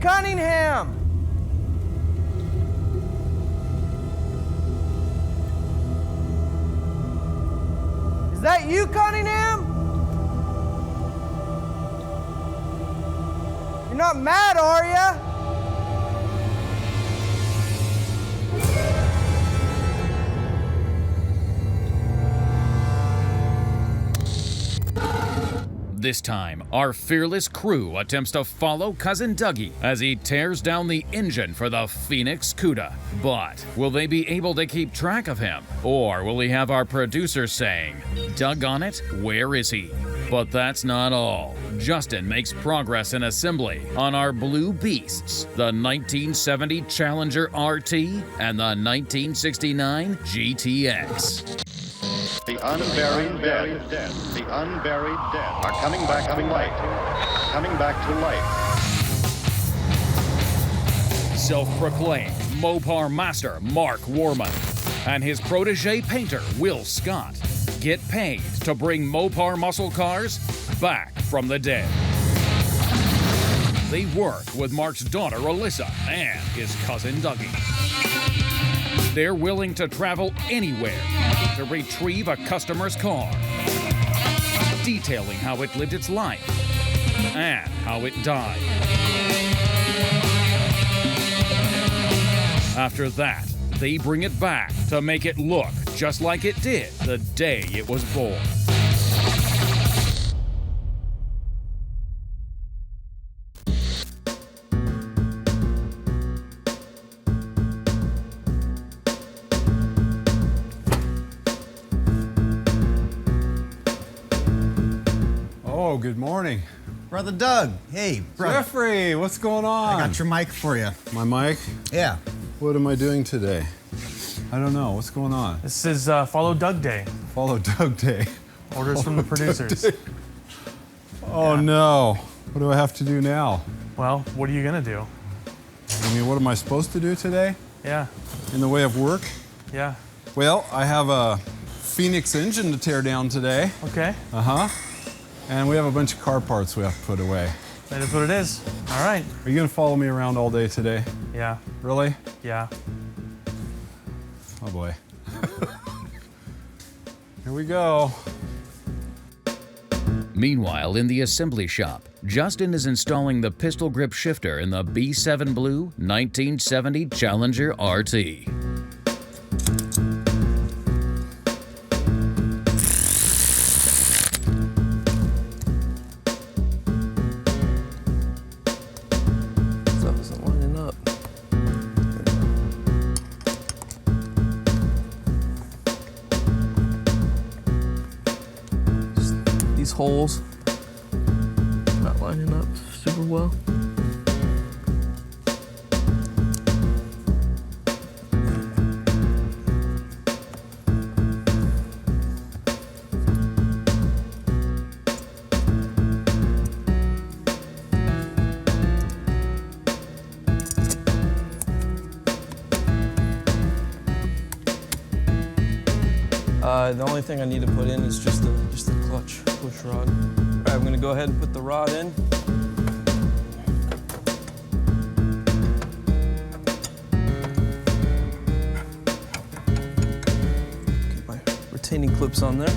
Cunningham! Is that you, Cunningham? You're not mad, are ya? This time, our fearless crew attempts to follow Cousin Dougie as he tears down the engine for the Phoenix Cuda. But will they be able to keep track of him? Or will he have our producer saying, "Doug on it? Where is he?" But that's not all. Justin makes progress in assembly on our blue beasts, the 1970 Challenger RT and the 1969 GTX. The unburied dead, the unburied dead are coming back to life, coming back to life. Self-proclaimed Mopar master Mark Warman and his protege painter Will Scott get paid to bring Mopar muscle cars back from the dead. They work with Mark's daughter Alyssa and his cousin Dougie. They're willing to travel anywhere to retrieve a customer's car, detailing how it lived its life and how it died. After that, they bring it back to make it look just like it did the day it was born. Oh, good morning. Brother Doug, hey, brother. Jeffrey, what's going on? I got your mic for you. My mic? Yeah. What am I doing today? I don't know. What's going on? This is Follow Doug Day. Follow Doug Day. Orders from the producers. Oh, no. What do I have to do now? Well, what are you gonna do? I mean, what am I supposed to do today Yeah, in the way of work? yeah, Well, I have a Phoenix engine to tear down today. okay. And we have a bunch of car parts we have to put away. That is what it is. All right. Are you going to follow me around all day today? Yeah, Really? yeah. Oh, boy. Here we go. Meanwhile, in the assembly shop, Justin is installing the pistol grip shifter in the B7 Blue 1970 Challenger RT. Stuff isn't lining up. Just these holes not lining up super well. The only thing I need to put in is just the clutch push rod. All right, I'm gonna go ahead and put the rod in. Get my retaining clips on there.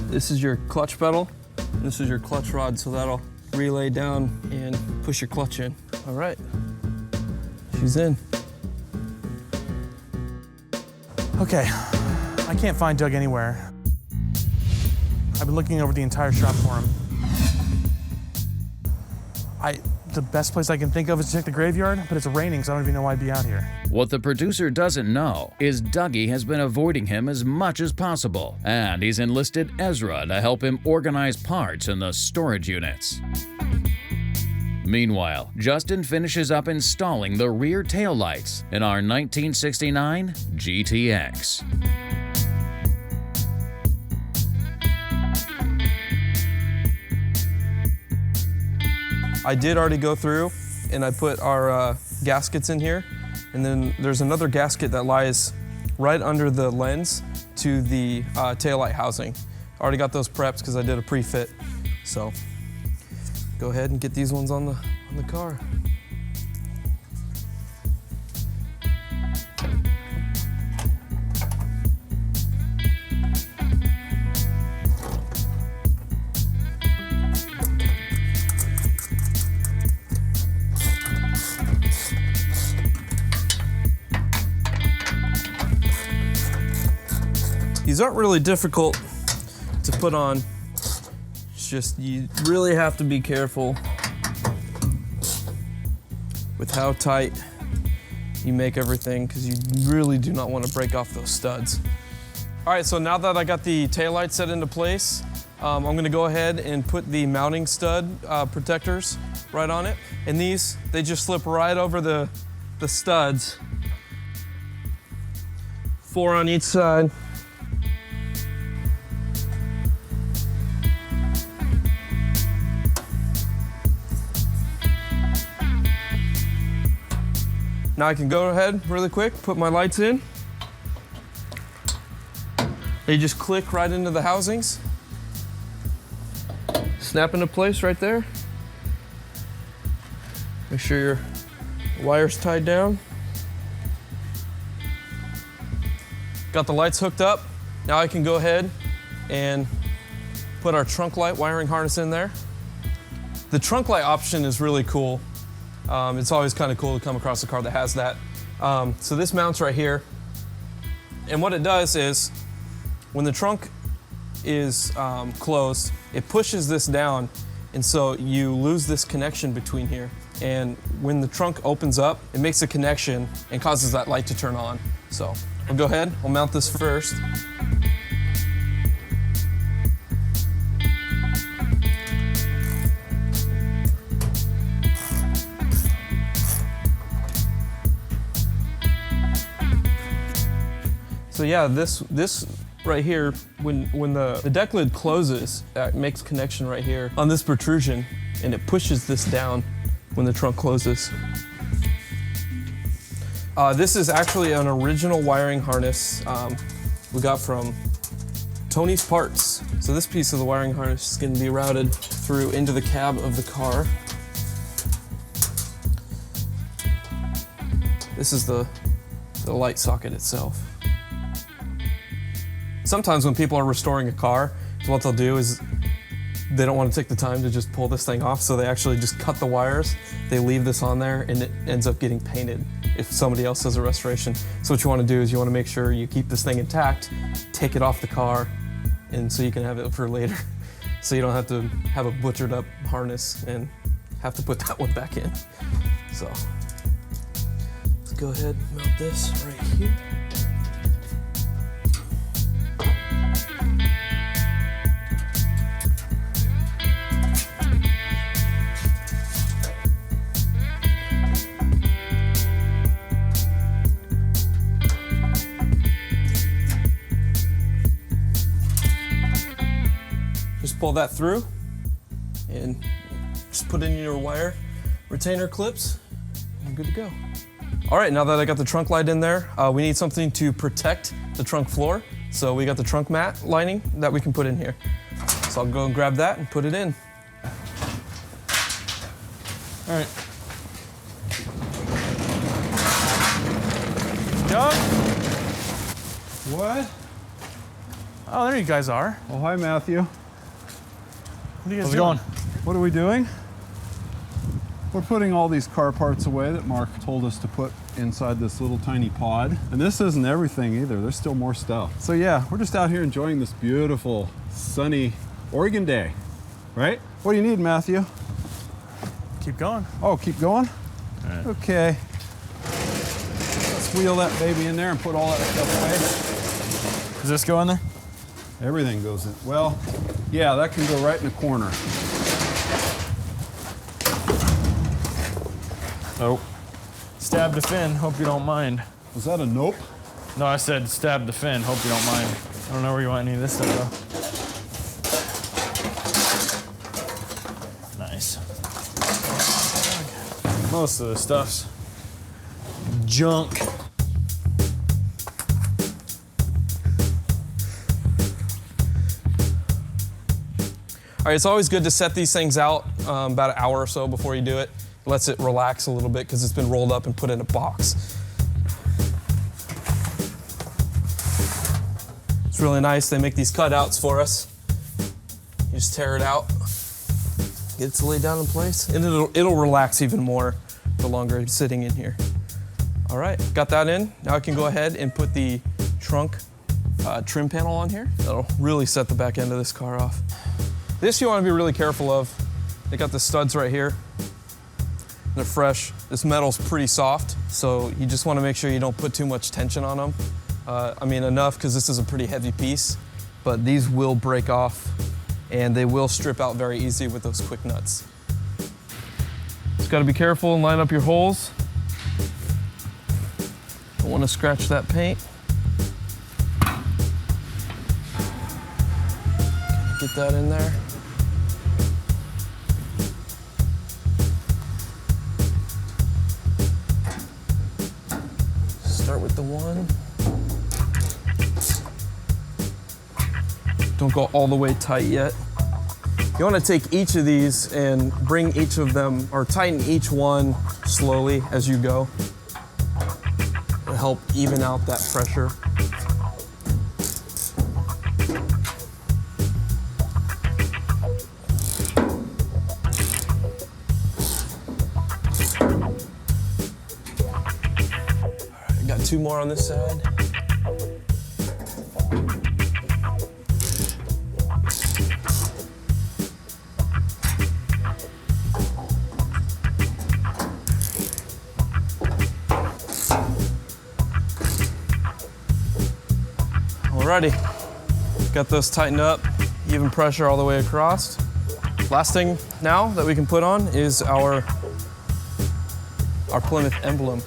This is your clutch pedal, and this is your clutch rod, so that'll relay down and push your clutch in. All right, she's in. Okay, I can't find Doug anywhere. I've been looking over the entire shop for him. The best place I can think of is to check the graveyard, but it's raining, so I don't even know why I'd be out here. What the producer doesn't know is Dougie has been avoiding him as much as possible, and he's enlisted Ezra to help him organize parts in the storage units. Meanwhile, Justin finishes up installing the rear taillights in our 1969 GTX. I did already go through and I put our gaskets in here. And then there's another gasket that lies right under the lens to the taillight housing. I already got those prepped because I did a pre-fit. So go ahead and get these ones on the car. These aren't really difficult to put on. It's just you really have to be careful with how tight you make everything because you really do not want to break off those studs. All right, so now that I got the taillight set into place, I'm gonna go ahead and put the mounting stud protectors right on it. And these, they just slip right over the studs. 4 on each side. Now I can go ahead really quick, put my lights in. They just click right into the housings. Snap into place right there. Make sure your wire's tied down. Got the lights hooked up. Now I can go ahead and put our trunk light wiring harness in there. The trunk light option is really cool. It's always kind of cool to come across a car that has that. So this mounts right here. And what it does is, when the trunk is closed, it pushes this down, and so you lose this connection between here. And when the trunk opens up, it makes a connection and causes that light to turn on. So I'll go ahead, I'll mount this first. So yeah, this right here, when the deck lid closes, it makes connection right here on this protrusion, and it pushes this down when the trunk closes. This is actually an original wiring harness we got from Tony's Parts. So this piece of the wiring harness is going to be routed through into the cab of the car. This is the light socket itself. Sometimes when people are restoring a car, what they'll do is they don't want to take the time to just pull this thing off, so they actually just cut the wires. They leave this on there, and it ends up getting painted if somebody else does a restoration. So what you want to do is you want to make sure you keep this thing intact, take it off the car, and so you can have it for later. So you don't have to have a butchered up harness and have to put that one back in. So let's go ahead and mount this right here. Just pull that through and just put in your wire retainer clips and good to go. All right, now that I got the trunk light in there, we need something to protect the trunk floor. So we got the trunk mat lining that we can put in here. So I'll go and grab that and put it in. All right. Doug? What? Oh, there you guys are. Oh, hi, Matthew. What are you guys How's it doing? What are we doing? We're putting all these car parts away that Mark told us to put inside this little tiny pod. And this isn't everything either. There's still more stuff. So yeah, we're just out here enjoying this beautiful, sunny Oregon day, right? What do you need, Matthew? Keep going. Oh, keep going? All right. Okay. Let's wheel that baby in there and put all that stuff away. Does this go in there? Everything goes in. Well, yeah, that can go right in the corner. Oh. Stab the fin, hope you don't mind. Was that a nope? No, I said stab the fin, hope you don't mind. I don't know where you want any of this stuff though. Nice. Most of the stuff's junk. All right, it's always good to set these things out about an hour or so before you do it. Lets it relax a little bit because it's been rolled up and put in a box. It's really nice. They make these cutouts for us. You just tear it out, get it to lay down in place, and it'll relax even more the longer it's sitting in here. All right, got that in. Now I can go ahead and put the trunk trim panel on here. That'll really set the back end of this car off. This you want to be really careful of. They got the studs right here. They're fresh. This metal's pretty soft, so you just want to make sure you don't put too much tension on them. I mean, enough because this is a pretty heavy piece, but these will break off and they will strip out very easy with those quick nuts. Just got to be careful and line up your holes. Don't want to scratch that paint. Get that in there. Start with the one. Don't go all the way tight yet. You want to take each of these and bring each of them, or tighten each one slowly as you go. It'll help even out that pressure. I got two more on this side. Alrighty, got those tightened up, even pressure all the way across. Last thing now that we can put on is our Plymouth Emblem.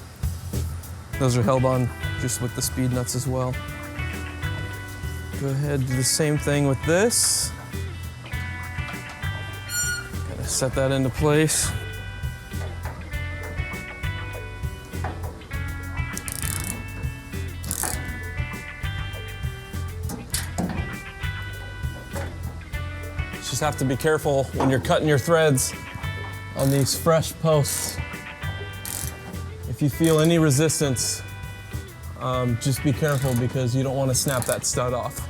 Those are held on just with the speed nuts as well. Go ahead, do the same thing with this. Gotta set that into place. Just have to be careful when you're cutting your threads on these fresh posts. If you feel any resistance, just be careful because you don't want to snap that stud off.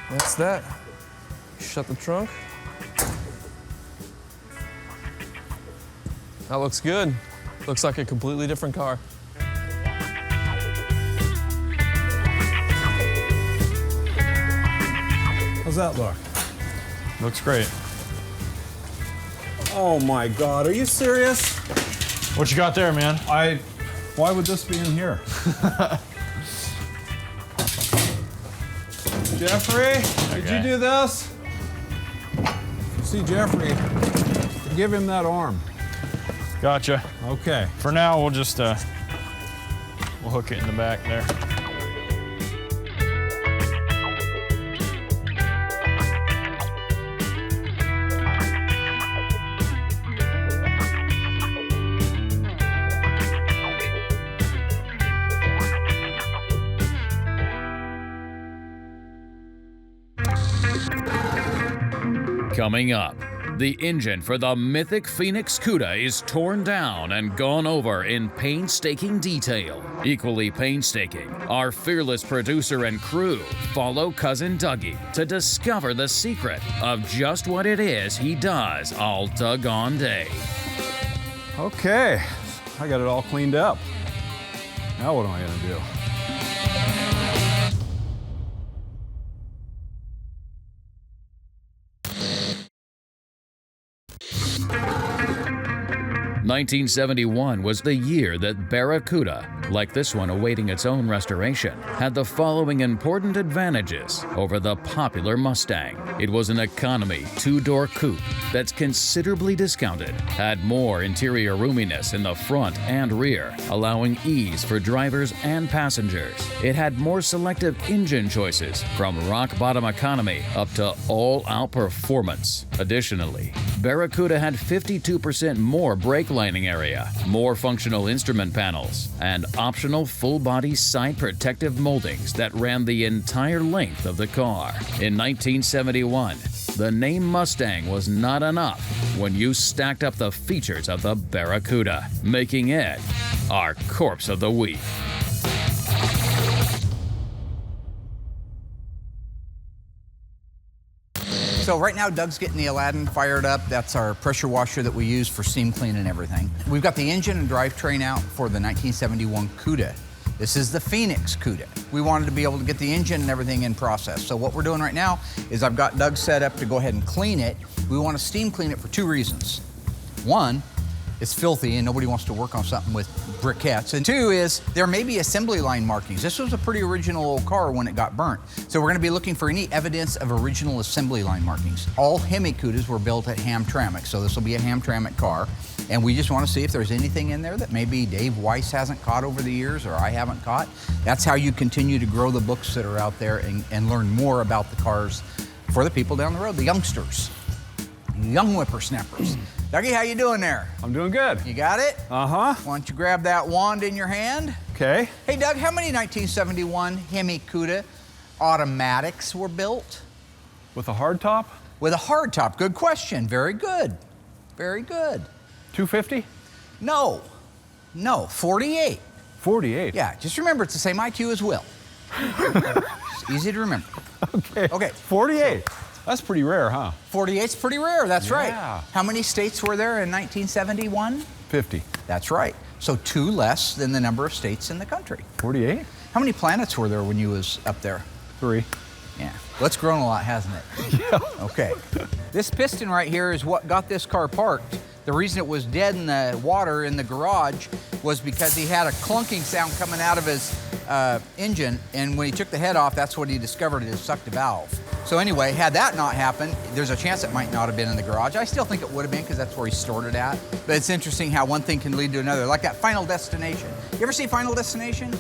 That's that. Shut the trunk. That looks good. Looks like a completely different car. How's that look? Looks great. Oh my God, are you serious? What you got there, man? Why would this be in here? Jeffrey, did you do this? See, Jeffrey, give him that arm. Gotcha. Okay. For now, we'll just we'll hook it in the back there. Coming up, the engine for the mythic Phoenix Cuda is torn down and gone over in painstaking detail. Equally painstaking, our fearless producer and crew follow Cousin Dougie to discover the secret of just what it is he does all doggone day. Okay, I got it all cleaned up. Now what am I gonna do? 1971 was the year that Barracuda like this one awaiting its own restoration, had the following important advantages over the popular Mustang. It was an economy two-door coupe that's considerably discounted, had more interior roominess in the front and rear, allowing ease for drivers and passengers. It had more selective engine choices, from rock-bottom economy up to all-out performance. Additionally, Barracuda had 52% more brake lining area, more functional instrument panels, and optional full-body side protective moldings that ran the entire length of the car. In 1971, the name Mustang was not enough when you stacked up the features of the Barracuda, making it our corpse of the week. So right now, Doug's getting the Aladdin fired up. That's our pressure washer that we use for steam clean and everything. We've got the engine and drivetrain out for the 1971 Cuda. This is the Phoenix Cuda. We wanted to be able to get the engine and everything in process. So what we're doing right now is I've got Doug set up to go ahead and clean it. We want to steam clean it for two reasons. One, it's filthy and nobody wants to work on something with briquettes. And two is there may be assembly line markings. This was a pretty original old car when it got burnt. So we're going to be looking for any evidence of original assembly line markings. All Hemicudas were built at Hamtramck, so this will be a Hamtramck car. And we just want to see if there's anything in there that maybe Dave Weiss hasn't caught over the years or I haven't caught. That's how you continue to grow the books that are out there and learn more about the cars for the people down the road, the youngsters, young whippersnappers. Dougie, how you doing there? I'm doing good. You got it? Uh-huh. Why don't you grab that wand in your hand? Okay. Hey, Doug, how many 1971 Hemicuda automatics were built? With a hard top? With a hard top. Good question. Very good. Very good. 250? No. No, 48. 48? Yeah, just remember it's the same IQ as Will. It's easy to remember. Okay. Okay. 48. That's pretty rare, huh? 48's pretty rare, that's right. Yeah. How many states were there in 1971? 50. That's right. So 2 less than the number of states in the country. 48? How many planets were there when you was up there? 3. Yeah. Well, it's grown a lot, hasn't it? Yeah. Okay. This piston right here is what got this car parked. The reason it was dead in the water in the garage was because he had a clunking sound coming out of his engine, and when he took the head off, that's what he discovered, it had sucked a valve. So anyway, had that not happened, there's a chance it might not have been in the garage. I still think it would have been because that's where he stored it at. But it's interesting how one thing can lead to another, like that Final Destination. You ever see Final Destination?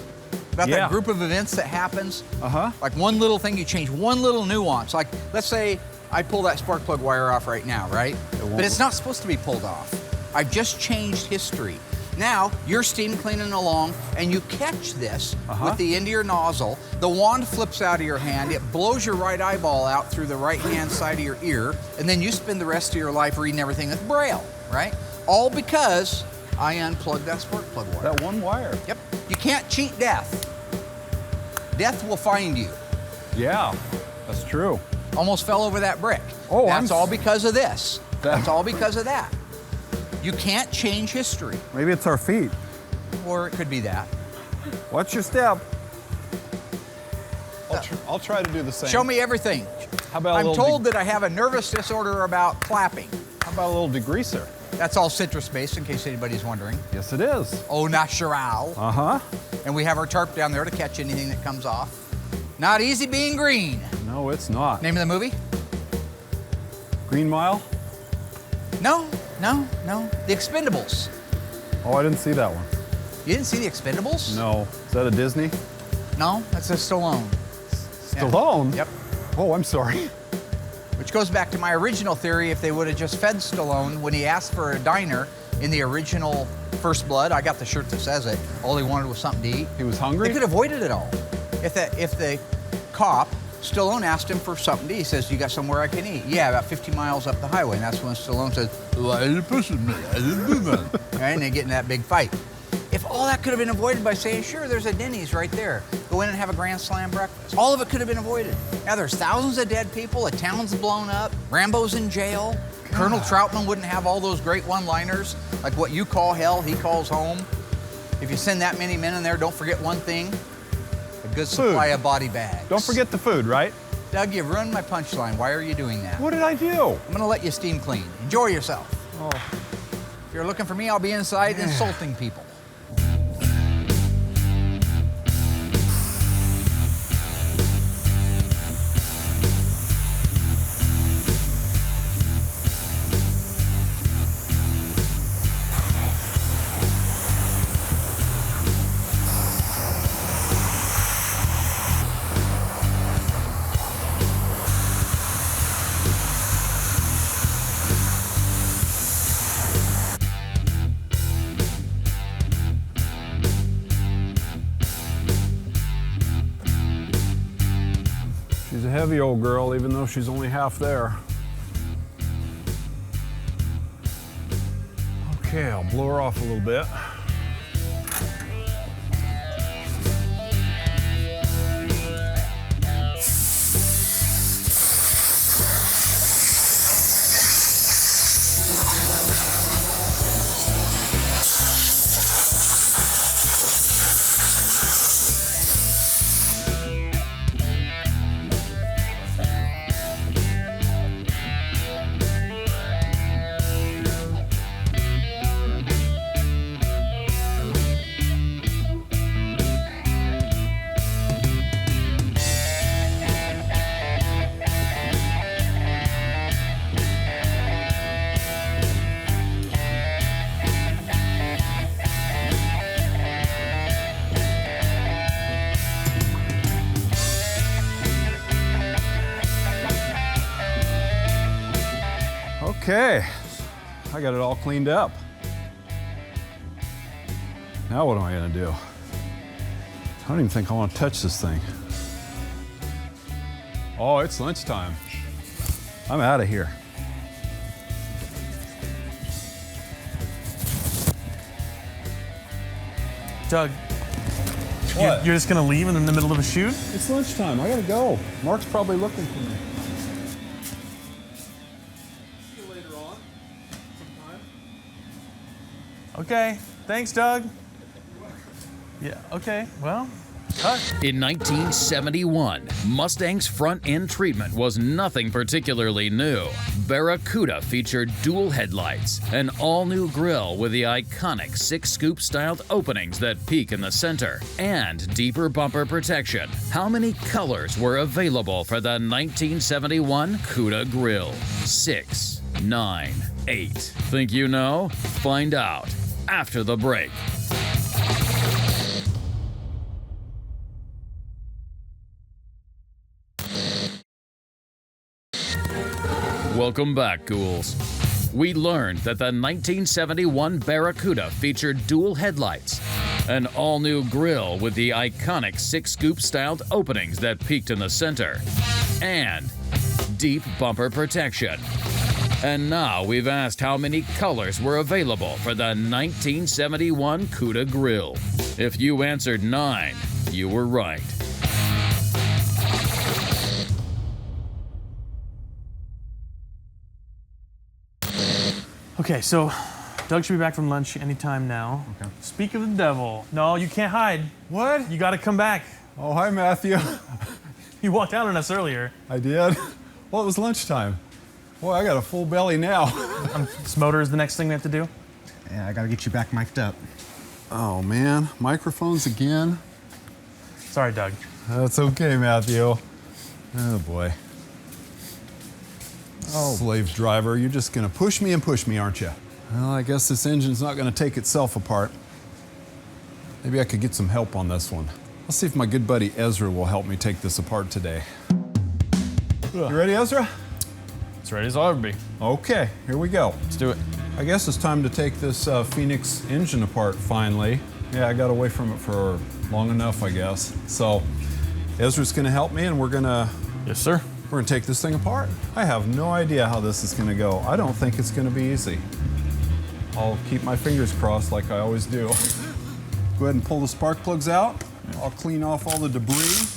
About that group of events that happens? Uh-huh. Like one little thing, you change one little nuance. Like, let's say I pull that spark plug wire off right now, right? But it's not supposed to be pulled off. I've just changed history. Now, you're steam cleaning along, and you catch this with the end of your nozzle. The wand flips out of your hand. It blows your right eyeball out through the right-hand side of your ear, and then you spend the rest of your life reading everything with Braille, right? All because I unplugged that spark plug wire. That one wire. Yep. You can't cheat death. Death will find you. Yeah, that's true. Almost fell over that brick. Oh, That's all because of this. That- That's all because of that. You can't change history. Maybe it's our feet. Or it could be that. Watch your step. I'll try to do the same. Show me everything. How about a I'm little told that I have a nervous disorder about clapping. How about a little degreaser? That's all citrus-based, in case anybody's wondering. Yes, it is. Au natural. Uh-huh. And we have our tarp down there to catch anything that comes off. Not easy being green. No, it's not. Name of the movie? Green Mile? No. The Expendables. Oh, I didn't see that one. You didn't see The Expendables? No. Is that a Disney? No, that's a Stallone. Stallone? Yep. Oh, I'm sorry. Which goes back to my original theory, if they would have just fed Stallone when he asked for a diner in the original First Blood, I got the shirt that says it, all he wanted was something to eat. He was hungry? They could have avoided it all. If the cop, Stallone asked him for something to eat, he says, you got somewhere I can eat? Yeah, about 50 miles up the highway. And that's when Stallone says, why are you pushing me? I didn't do that. Right, and they get in that big fight. If all that could have been avoided by saying, sure, there's a Denny's right there. Go in and have a Grand Slam breakfast. All of it could have been avoided. Now there's thousands of dead people, a town's blown up, Rambo's in jail. God. Colonel Troutman wouldn't have all those great one-liners, like what you call hell, he calls home. If you send that many men in there, don't forget one thing, a good supply of body bags. Don't forget the food, right? Doug, you've ruined my punchline. Why are you doing that? What did I do? I'm gonna let you steam clean. Enjoy yourself. Oh. If you're looking for me, I'll be inside insulting people. heavy old girl, even though she's only half there. Okay, I'll blow her off a little bit. Okay, I got it all cleaned up. Now what am I gonna do? I don't even think I want to touch this thing. Oh, it's lunchtime. I'm out of here. Doug, What? you're just gonna leave in the middle of a shoot? It's lunchtime, I gotta go. Mark's probably looking for me. See you later on, sometime. Okay, thanks, Doug. Yeah, okay, well, cut. In 1971, Mustang's front-end treatment was nothing particularly new. Barracuda featured dual headlights, an all-new grille with the iconic 6-scoop styled openings that peak in the center, and deeper bumper protection. How many colors were available for the 1971 Cuda grille? 6, 9, 8. Think you know? Find out after the break. Welcome back, ghouls. We learned that the 1971 Barracuda featured dual headlights, an all-new grille with the iconic 6-scoop styled openings that peaked in the center, and deep bumper protection. And now we've asked how many colors were available for the 1971 Cuda grille. If you answered 9, you were right. Okay, so Doug should be back from lunch anytime now. Okay. Speak of the devil. No, you can't hide. What? You gotta come back. Oh, hi, Matthew. You walked out on us earlier. I did? Well, it was lunchtime. Boy, I got a full belly now. This motor is the next thing we have to do? Yeah, I gotta get you back mic'd up. Oh, man. Microphones again? Sorry, Doug. That's okay, Matthew. Oh, boy. Oh, slave driver, you're just gonna push me and push me, aren't you? Well, I guess this engine's not gonna take itself apart. Maybe I could get some help on this one. I'll see if my good buddy Ezra will help me take this apart today. You ready, Ezra? It's ready as I'll ever be. Okay, here we go. Let's do it. I guess it's time to take this Phoenix engine apart finally. Yeah, I got away from it for long enough, I guess. So Ezra's gonna help me and we're gonna Yes, sir. take this thing apart. I have no idea how this is gonna go. I don't think it's gonna be easy. I'll keep my fingers crossed like I always do. Go ahead and pull the spark plugs out. I'll clean off all the debris.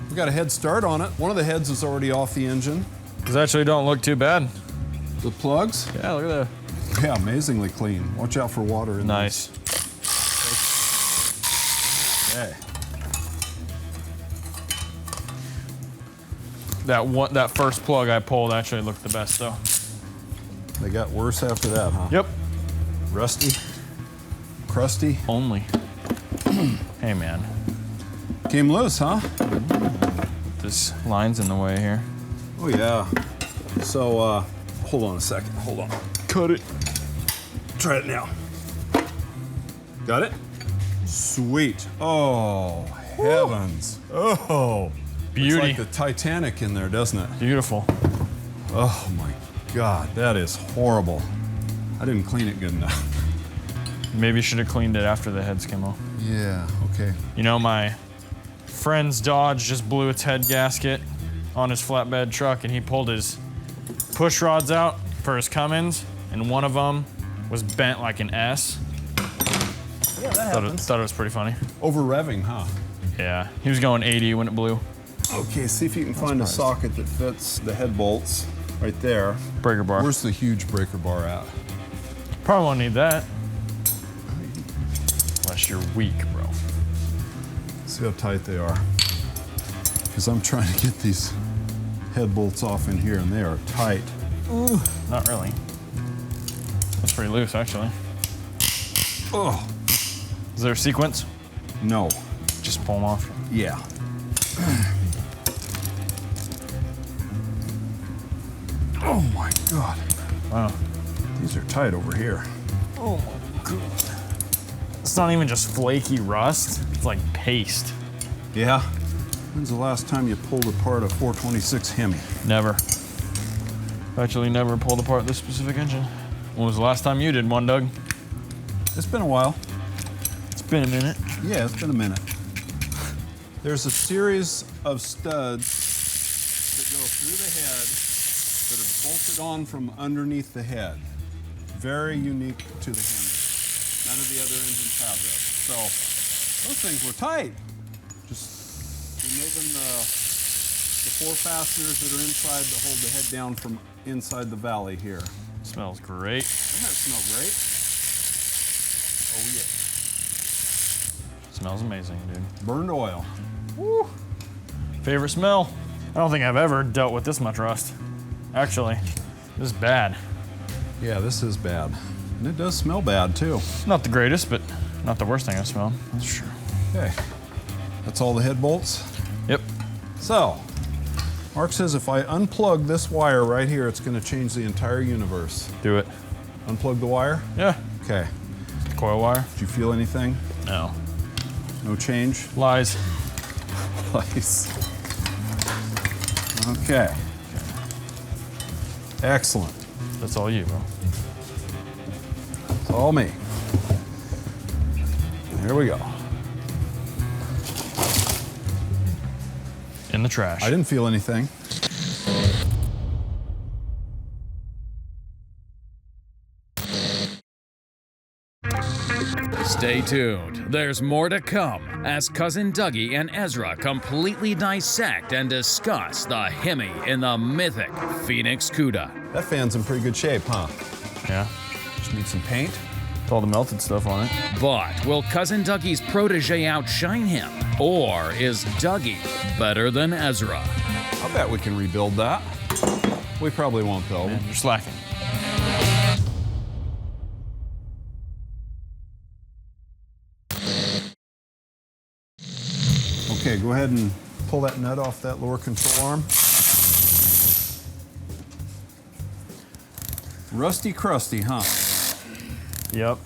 We got a head start on it. One of the heads is already off the engine. These actually don't look too bad. The plugs? Yeah, look at that. Yeah, amazingly clean. Watch out for water in there. Nice. Okay. That first plug I pulled actually looked the best though. They got worse after that, huh? Yep. Rusty? Crusty? Only. Hey man, Came loose, huh? this line's in the way here. Oh, yeah. So, hold on a second. Hold on. Cut it. Try it now. Got it? Sweet. Oh, heavens. Oh. Beauty. It's like the Titanic in there, doesn't it? Beautiful. Oh, my God. That is horrible. I didn't clean it good enough. Maybe you should have cleaned it after the heads came off. Yeah, okay. You know, my friend's Dodge just blew its head gasket on his flatbed truck, and he pulled his push rods out for his Cummins, and one of them was bent like an S. Yeah, that happens. Thought it was pretty funny. Over revving, huh? Yeah, he was going 80 when it blew. Okay, see if you can find a socket that fits the head bolts right there. Breaker bar. Where's the huge breaker bar at? Probably won't need that. Unless you're weak, bro. See how tight they are. Because I'm trying to get these head bolts off in here, and they are tight. Ooh, not really. That's pretty loose, actually. Oh, Is there a sequence? no. Just pull them off. Yeah. Oh my God. Wow. These are tight over here. Oh my God. It's not even just flaky rust. It's like paste. Yeah? When's the last time you pulled apart a 426 Hemi? Never. Actually, never pulled apart this specific engine. When was the last time you did one, Doug? It's been a while. It's been a minute. Yeah, it's been a minute. There's a series of studs that go through the head that are bolted on from underneath the head. Very unique to the Hemi. None of the other engines have this. So those things were tight. Just removing the four fasteners that are inside that hold the head down from inside the valley here. Smells great. Doesn't that smell great? Oh yeah. Smells amazing, dude. Burned oil. Woo. Favorite smell? I don't think I've ever dealt with this much rust. Actually, this is bad. Yeah, this is bad. And it does smell bad too. Not the greatest, but not the worst thing I've smelled. That's true. Okay. That's all the head bolts. Yep. So, Mark says if I unplug this wire right here, it's going to change the entire universe. Do it. Unplug the wire? Yeah. Okay. Coil wire? Did you feel anything? No. No change? Lies. Nice. Okay. Excellent. That's all you, bro. It's all me. Here we go. In the trash. I didn't feel anything. Stay tuned. There's more to come as Cousin Dougie and Ezra completely dissect and discuss the Hemi in the mythic Phoenix Cuda. That fan's in pretty good shape, huh? Yeah. Just need some paint. With all the melted stuff on it. But will Cousin Dougie's protege outshine him? Or is Dougie better than Ezra? I bet we can rebuild that. We probably won't, though. Man, you're slacking. Okay, go ahead and pull that nut off that lower control arm. Rusty crusty, huh? Yep.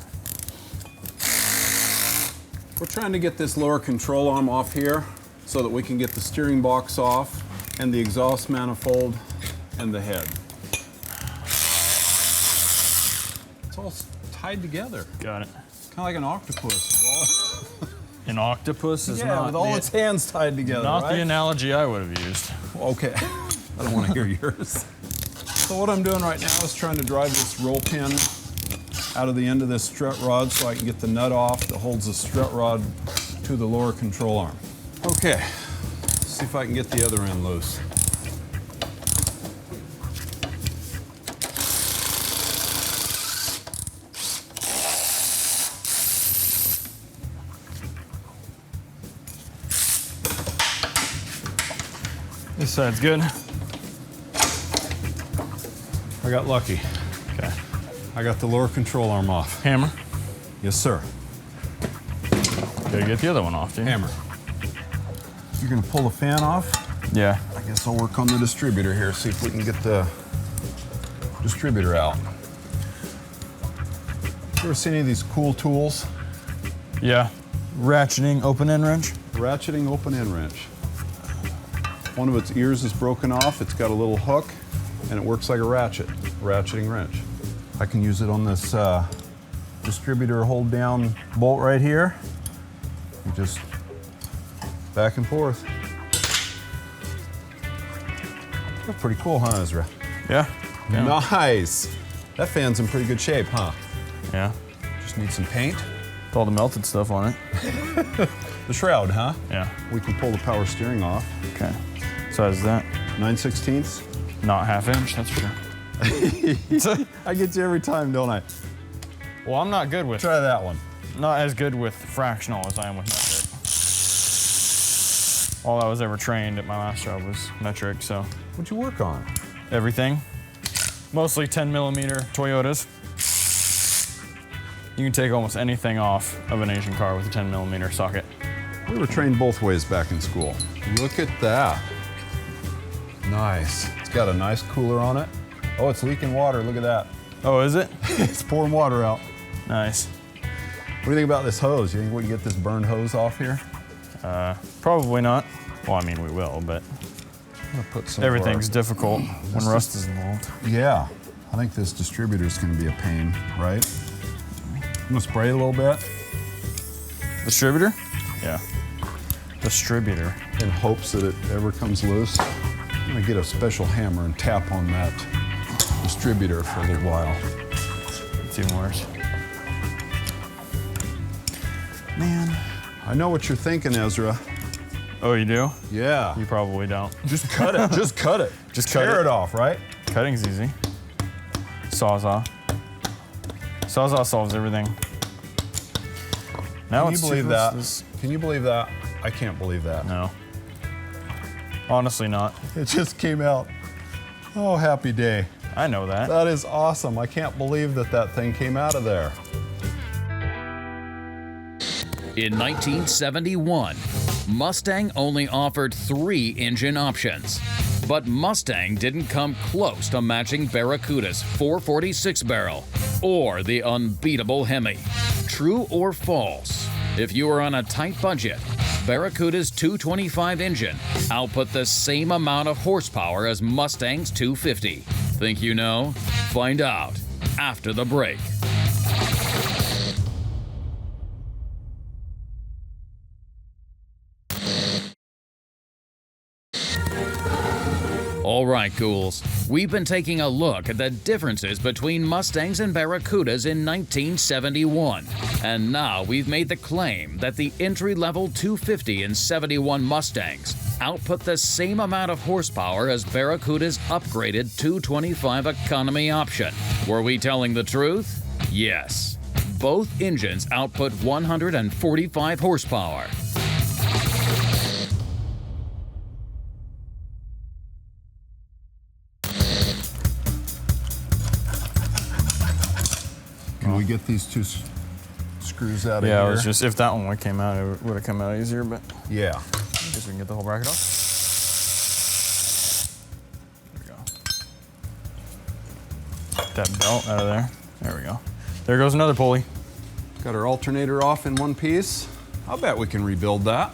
We're trying to get this lower control arm off here so that we can get the steering box off and the exhaust manifold and the head. It's all tied together. Got it. Kind of like an octopus. An octopus is Yeah, not with all the, its hands tied together, not right? the analogy I would have used. Okay, I don't want to hear yours. So what I'm doing right now is trying to drive this roll pin out of the end of this strut rod so I can get the nut off that holds the strut rod to the lower control arm. Okay, let's see if I can get the other end loose. This side's good. I got lucky. Okay. I got the lower control arm off. Hammer. Yes, sir. Gotta get the other one off, dude. Hammer. You're gonna pull the fan off? Yeah. I guess I'll work on the distributor here, see if we can get the distributor out. You ever seen any of these cool tools? Yeah. Ratcheting open end wrench. Ratcheting open end wrench. One of its ears is broken off. It's got a little hook, and it works like a ratcheting wrench. I can use it on this distributor hold down bolt right here. You just Back and forth. That's pretty cool, huh, Ezra? Yeah. Nice. That fan's in pretty good shape, huh? Yeah. Just need some paint. With all the melted stuff on it. The shroud, huh? Yeah. We can pull the power steering off. Okay. Size is that? 9/16. Not 1/2 inch, that's for sure. I get you every time, don't I? Well, I'm not good with. Try that one. Not as good with fractional as I am with metric. All I was ever trained at my last job was metric, so. What'd you work on? Everything. Mostly 10mm Toyotas. You can take almost anything off of an Asian car with a 10mm socket. We were trained both ways back in school. Look at that. Nice. It's got a nice cooler on it. Oh, it's leaking water. Look at that. Oh, is it? It's pouring water out. Nice. What do you think about this hose? You think we can get this burned hose off here? Probably not. Well, I mean, we will, but I'm gonna put some everything's difficult when rust is involved. Yeah. I think this distributor's gonna be a pain, right? I'm gonna spray a little bit. Distributor? Yeah. Distributor. In hopes that it ever comes loose. I'm gonna get a special hammer and tap on that distributor for a little while. It's even worse. Man. I know what you're thinking, Ezra. Oh, you do? Yeah. You probably don't. Just cut it. Just cut it. Just cut tear it. it off, right? Cutting's easy. Sawzall. Sawzall solves everything. Now Can you it's believe that? Can you believe that? I can't believe that. No. Honestly not. It just came out. Oh, happy day. I know that. That is awesome. I can't believe that that thing came out of there. In 1971, Mustang only offered 3 engine options. But Mustang didn't come close to matching Barracuda's 446 barrel or the unbeatable Hemi. True or false? If you are on a tight budget, Barracuda's 225 engine output the same amount of horsepower as Mustang's 250. Think you know? Find out after the break. All right, ghouls, we've been taking a look at the differences between Mustangs and Barracudas in 1971. And now we've made the claim that the entry-level 250 and 71 Mustangs output the same amount of horsepower as Barracuda's upgraded 225 economy option. Were we telling the truth? Yes. Both engines output 145 horsepower. Can we get these two screws out of here? Yeah, it was just, if that one came out, it would have come out easier, but Yeah. I guess we can get the whole bracket off. There we go. Get that belt out of there. There we go. There goes another pulley. Got our alternator off in one piece. I'll bet we can rebuild that.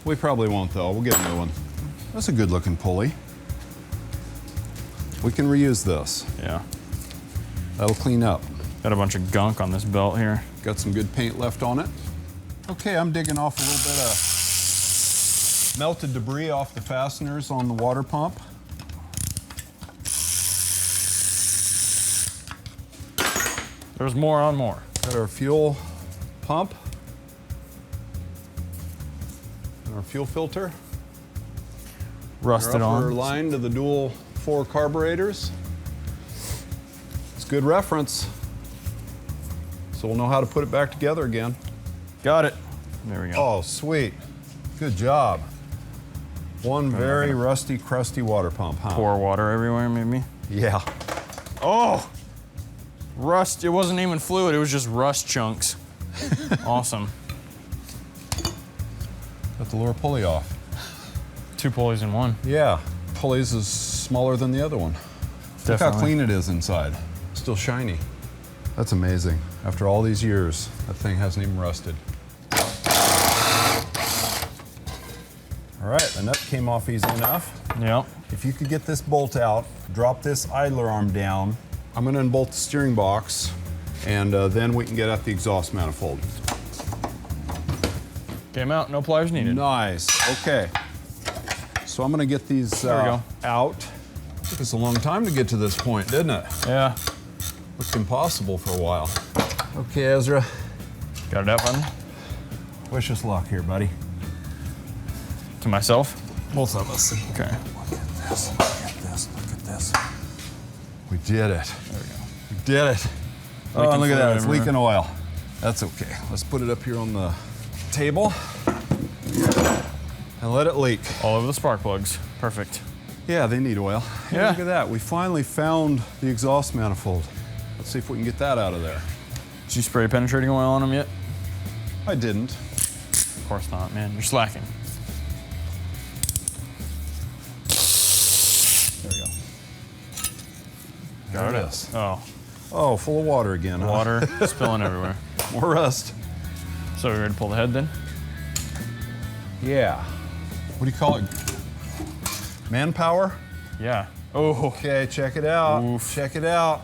We probably won't though. We'll get a new one. That's a good looking pulley. We can reuse this. Yeah. That'll clean up. Got a bunch of gunk on this belt here. Got some good paint left on it. Okay, I'm digging off a little bit of melted debris off the fasteners on the water pump. There's more on more. Got our fuel pump and our fuel filter. Rusted Our upper on. line to the dual 4 carburetors. It's good reference. So we'll know how to put it back together again. Got it. There we go. Oh, sweet. Good job. One very rusty, crusty water pump, huh? Pour water everywhere, maybe. Yeah. Oh! Rust. It wasn't even fluid, it was just rust chunks. Awesome. Got the lower pulley off. 2 pulleys in one. Yeah. Pulleys is smaller than the other one. Look how Definitely. clean it is inside. Still shiny. That's amazing. After all these years, that thing hasn't even rusted. All right, the nut came off easy enough. Yep. If you could get this bolt out, drop this idler arm down. I'm gonna unbolt the steering box, and then we can get at the exhaust manifold. Came out, no pliers needed. Nice. Okay. So I'm gonna get these There we go. out. Took us a long time to get to this point, didn't it? Yeah. Looked impossible for a while. Okay, Ezra. Got it out, button. Wish us luck here, buddy. To myself? Both of us. Okay. Look at this. Look at this. Look at this. We did it. There we go. We did it. Oh, and look at that. It's everywhere. leaking oil. That's okay. Let's put it up here on the table and let it leak. All over the spark plugs. Perfect. Yeah, they need oil. Hey, Yeah. look at that. We finally found the exhaust manifold. Let's see if we can get that out of there. Did you spray penetrating oil on them yet? I didn't. Of course not, man. You're slacking. There we go. Got There it. it is. Oh, Oh, full of water again, huh? water spilling everywhere. More rust. So we ready to pull the head then? Yeah. What do you call it? Manpower? Yeah. Oh, Okay, check it out. Oof. Check it out.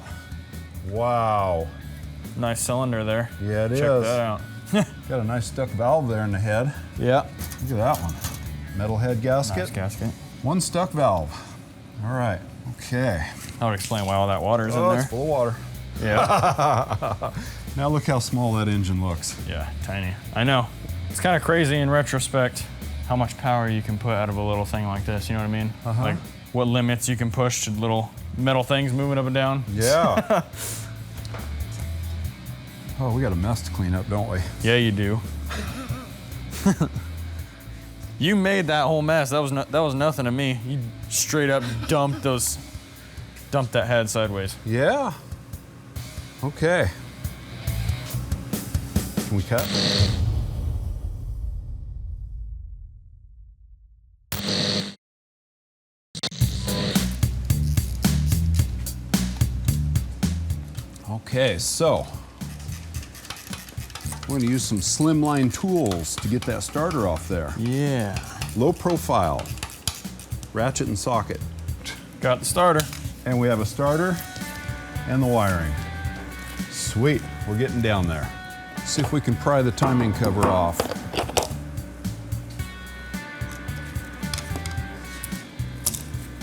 Wow. nice cylinder there. Yeah, it is. Check that out. Got a nice stuck valve there in the head. Yeah. Look at that one. Metal head gasket. Nice gasket. One stuck valve. All right. Okay. That would explain why all that water is Oh, in it's there. full of water. Yeah. Now look how small that engine looks. Yeah, tiny. I know. It's kind of crazy in retrospect how much power you can put out of a little thing like this. You know what I mean? Like what limits you can push to little metal things moving up and down. Yeah. Oh, we got a mess to clean up, don't we? Yeah, you do. You made that whole mess. That was nothing to me. You straight up dumped that head sideways. Yeah. Okay. Can we cut? Okay, so we're going to use some slimline tools to get that starter off there. Yeah. Low profile, ratchet and socket. Got the starter. And we have a starter and the wiring. Sweet, we're getting down there. See if we can pry the timing cover off.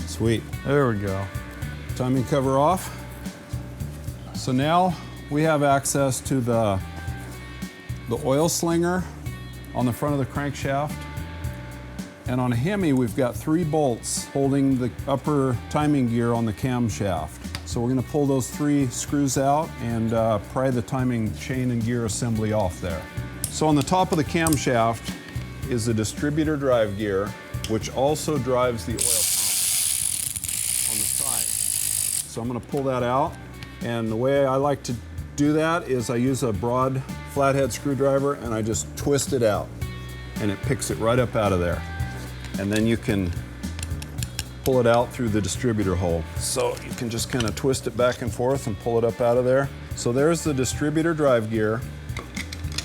Sweet, There we go. timing cover off. So now we have access to the oil slinger on the front of the crankshaft. And on a Hemi, we've got 3 bolts holding the upper timing gear on the camshaft. So we're gonna pull those 3 screws out and pry the timing chain and gear assembly off there. So on the top of the camshaft is the distributor drive gear, which also drives the oil pump on the side. So I'm gonna pull that out. And the way I like to do that is I use a broad flathead screwdriver and I just twist it out and it picks it right up out of there. And then you can pull it out through the distributor hole. So you can just kind of twist it back and forth and pull it up out of there. So there's the distributor drive gear.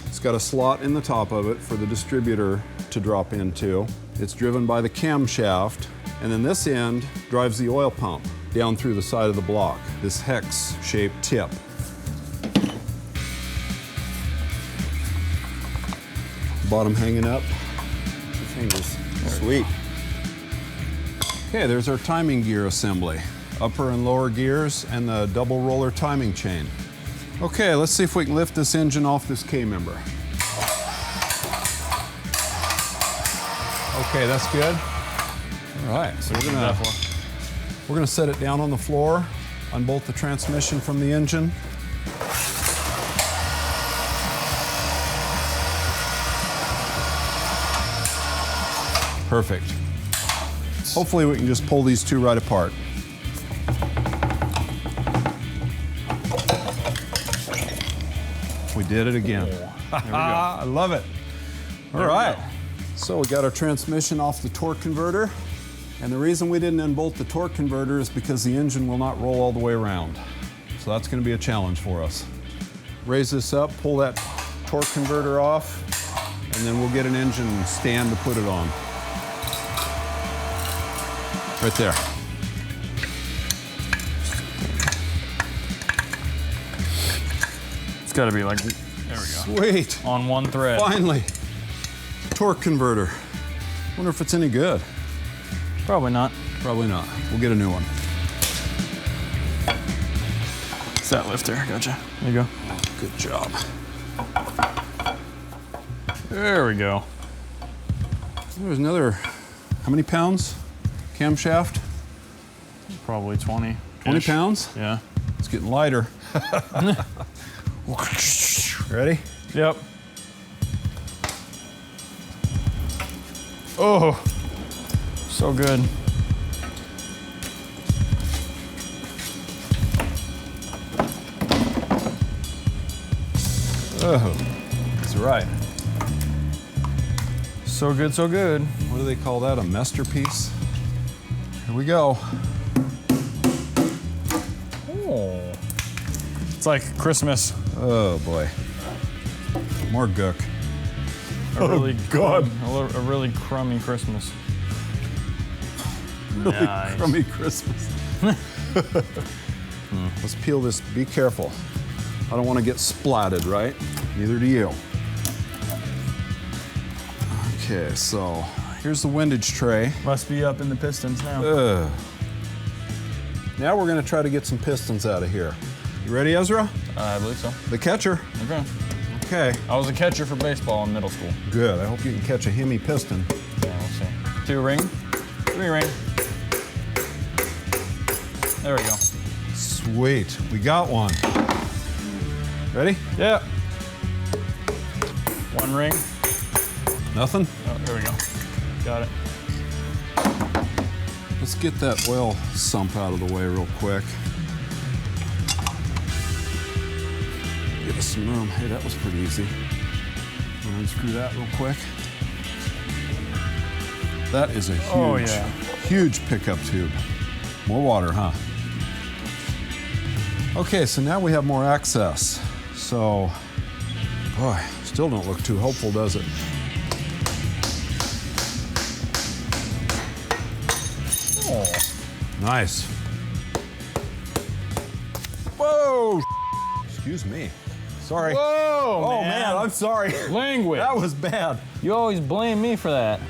It's got a slot in the top of it for the distributor to drop into. It's driven by the camshaft, and then this end drives the oil pump down through the side of the block, this hex-shaped tip. Bottom hanging up. Your fingers. Sweet. Okay, there's our timing gear assembly. Upper and lower gears and the double roller timing chain. Okay, let's see if we can lift this engine off this K-member. Okay, that's good. All right, so we're gonna set it down on the floor, unbolt the transmission from the engine. Perfect. Hopefully we can just pull these 2 right apart. We did it again. There we go. I love it. All right. So we got our transmission off the torque converter. And the reason we didn't unbolt the torque converter is because the engine will not roll all the way around. So that's going to be a challenge for us. Raise this up, pull that torque converter off, and then we'll get an engine stand to put it on. Right there. It's got to be like, there we go. Sweet. On one thread. Finally. torque converter. Wonder if it's any good. Probably not. Probably not. We'll get a new one. It's that lifter. Gotcha. There you go. Good job. There we go. There's another, how many pounds? Camshaft? Probably 20. 20 pounds? Yeah. It's getting lighter. Ready? Yep. Oh, so good. Oh, that's right. So good, so good. What do they call that? A masterpiece? Here we go. Oh. It's like Christmas. Oh boy. More gook. A really God. A really crummy Christmas. Really Nice. crummy Christmas. Let's peel this. Be careful. I don't want to get splatted, right? Neither do you. Okay, so here's the windage tray. Must be up in the pistons now. Now we're going to try to get some pistons out of here. You ready, Ezra? I believe so. The catcher. Okay. Okay. I was a catcher for baseball in middle school. Good. I hope you can catch a Hemi piston. Yeah, we'll see. 2 ring, 3 ring. There we go. Sweet. We got one. Ready? Yeah. 1 ring. Nothing? Oh, there we go. Got it. Let's get that oil sump out of the way real quick. Give us some room. Hey, that was pretty easy. I'm gonna unscrew that real quick. That is a huge, huge pickup tube. More water, huh? Okay, so now we have more access. So, boy, still don't look too hopeful, does it? Oh, nice. Whoa! Excuse me. Sorry. Whoa, Oh man, I'm sorry. Language. That was bad. You always blame me for that.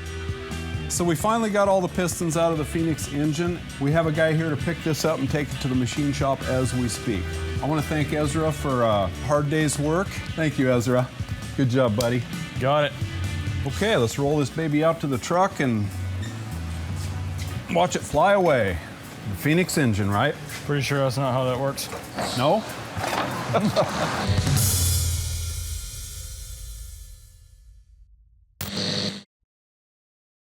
So we finally got all the pistons out of the Phoenix engine. We have a guy here to pick this up and take it to the machine shop as we speak. I want to thank Ezra for a hard day's work. Thank you, Ezra. Good job, buddy. Got it. Okay, let's roll this baby out to the truck and watch it fly away. The Phoenix engine, right? Pretty sure that's not how that works. No?